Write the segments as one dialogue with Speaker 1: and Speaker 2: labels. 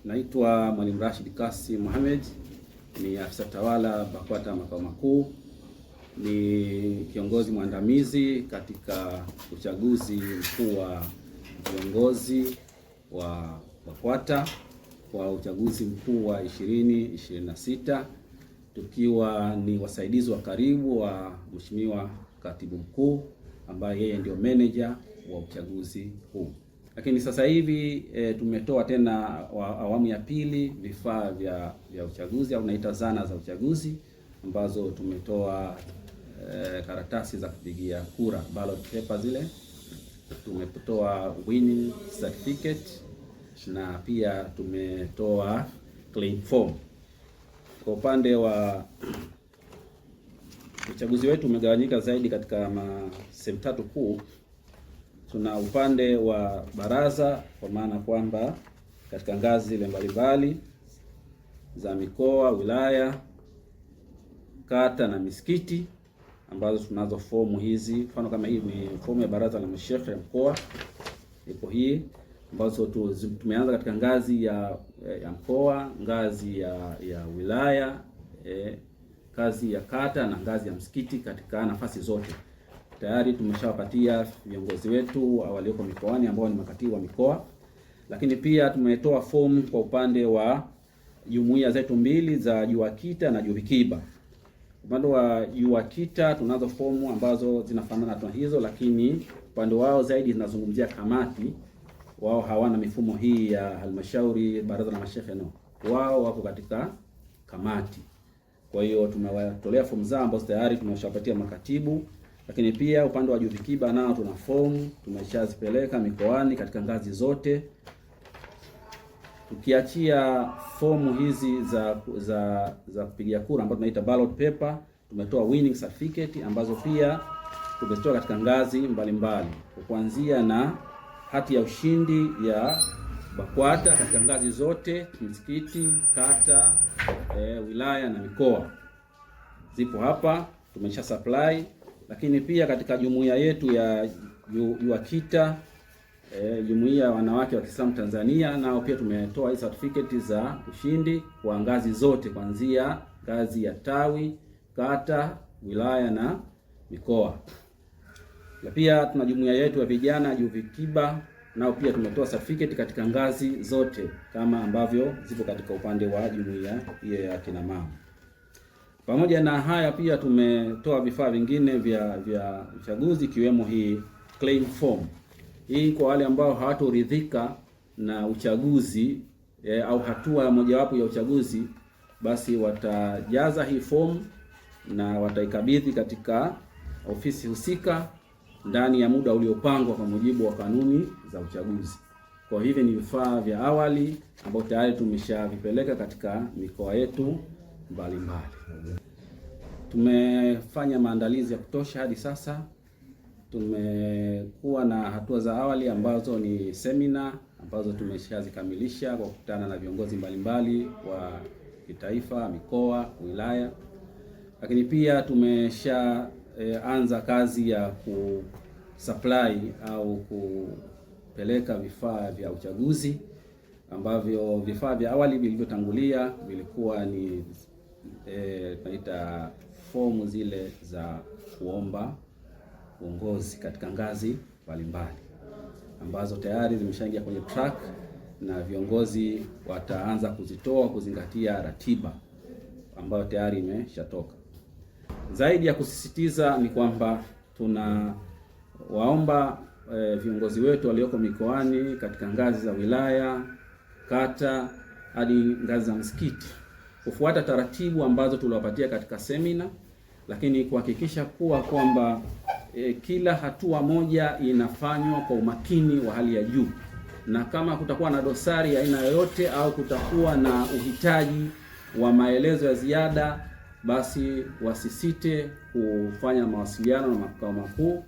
Speaker 1: Naitwa Mwalimu Rashid Kasim Mohamed, ni afisa tawala BAKWATA makao makuu, ni kiongozi mwandamizi katika uchaguzi mkuu wa viongozi wa BAKWATA kwa uchaguzi mkuu wa 2026, tukiwa ni wasaidizi wa karibu wa Mheshimiwa Katibu Mkuu ambaye yeye ndio manager wa uchaguzi huu. Lakini sasa hivi tumetoa tena awamu ya pili vifaa vya uchaguzi au naita zana za uchaguzi, ambazo tumetoa karatasi za kupigia kura, ballot paper zile, tumetoa winning certificate na pia tumetoa claim form. Kwa upande wa uchaguzi wetu umegawanyika zaidi katika sehemu tatu kuu. Tuna upande wa baraza, kwa maana kwamba katika ngazi zile mbalimbali za mikoa, wilaya, kata na misikiti, ambazo tunazo fomu hizi. Mfano kama hii ni fomu ya baraza la masheikh ya mkoa, ipo hii, ambazo tumeanza katika ngazi ya mkoa, ngazi ya wilaya, ngazi ya kata na ngazi ya msikiti, katika nafasi zote. Tayari tumeshawapatia viongozi wetu walioko mikoani ambao ni makatibu wa mikoa, lakini pia tumetoa fomu kwa upande wa jumuiya zetu mbili za JUAKITA na JUVIKIBA. Upande wa JUAKITA tunazo fomu ambazo zinafanana na hizo, lakini upande wao zaidi zinazungumzia kamati. Wao hawana mifumo hii ya halmashauri, baraza la masheikh, no. Wao wako katika kamati. Kwa hiyo tumewatolea fomu zao ambazo tayari tumeshawapatia makatibu. Lakini pia upande wa JUVIKIBA nao tuna fomu tumeshazipeleka mikoani katika ngazi zote. Tukiachia fomu hizi za kupigia kura ambazo tunaita ballot paper, tumetoa winning certificate ambazo pia tumetoa katika ngazi mbalimbali, kuanzia na hati ya ushindi ya BAKWATA katika ngazi zote, msikiti, kata, wilaya na mikoa, zipo hapa tumesha supply. Lakini pia katika jumuiya yetu ya JUAKITA, jumuiya ya wanawake wa Kiislamu Tanzania, nao pia tumetoa hizo certificate za ushindi kwa ngazi zote, kuanzia ngazi ya tawi, kata, wilaya na mikoa. Na pia tuna jumuiya yetu ya vijana JUVIKIBA, nao pia tumetoa certificate katika ngazi zote kama ambavyo zipo katika upande wa jumuiya hiyo ya kina mama. Pamoja na haya pia tumetoa vifaa vingine vya uchaguzi, ikiwemo hii claim form. Hii kwa wale ambao hawatoridhika na uchaguzi au hatua mojawapo ya uchaguzi, basi watajaza hii form na wataikabidhi katika ofisi husika ndani ya muda uliopangwa kwa mujibu wa kanuni za uchaguzi. Kwa hivyo ni vifaa vya awali ambao tayari tumeshavipeleka katika mikoa yetu mbalimbali. Tumefanya maandalizi ya kutosha hadi sasa. Tumekuwa na hatua za awali ambazo ni semina ambazo tumeshazikamilisha kwa kukutana na viongozi mbalimbali wa kitaifa, mikoa, wilaya. Lakini pia tumeshaanza kazi ya kusupply au kupeleka vifaa vya uchaguzi, ambavyo vifaa vya awali vilivyotangulia vilikuwa ni tunaita fomu zile za kuomba uongozi katika ngazi mbalimbali, ambazo tayari zimeshaingia kwenye track na viongozi wataanza kuzitoa kuzingatia ratiba ambayo tayari imeshatoka. Zaidi ya kusisitiza ni kwamba tunawaomba viongozi wetu walioko mikoani katika ngazi za wilaya, kata hadi ngazi za msikiti kufuata taratibu ambazo tuliwapatia katika semina, lakini kuhakikisha kwamba kila hatua moja inafanywa kwa umakini wa hali ya juu, na kama kutakuwa na dosari ya aina yoyote au kutakuwa na uhitaji wa maelezo ya ziada, basi wasisite kufanya mawasiliano na makao makuu.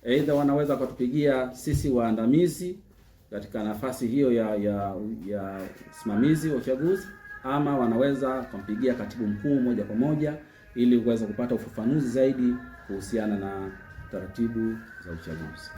Speaker 1: Aidha wanaweza kutupigia sisi waandamizi katika nafasi hiyo ya usimamizi wa uchaguzi, ama wanaweza kumpigia katibu mkuu moja kwa moja ili uweze kupata ufafanuzi zaidi kuhusiana na taratibu za uchaguzi.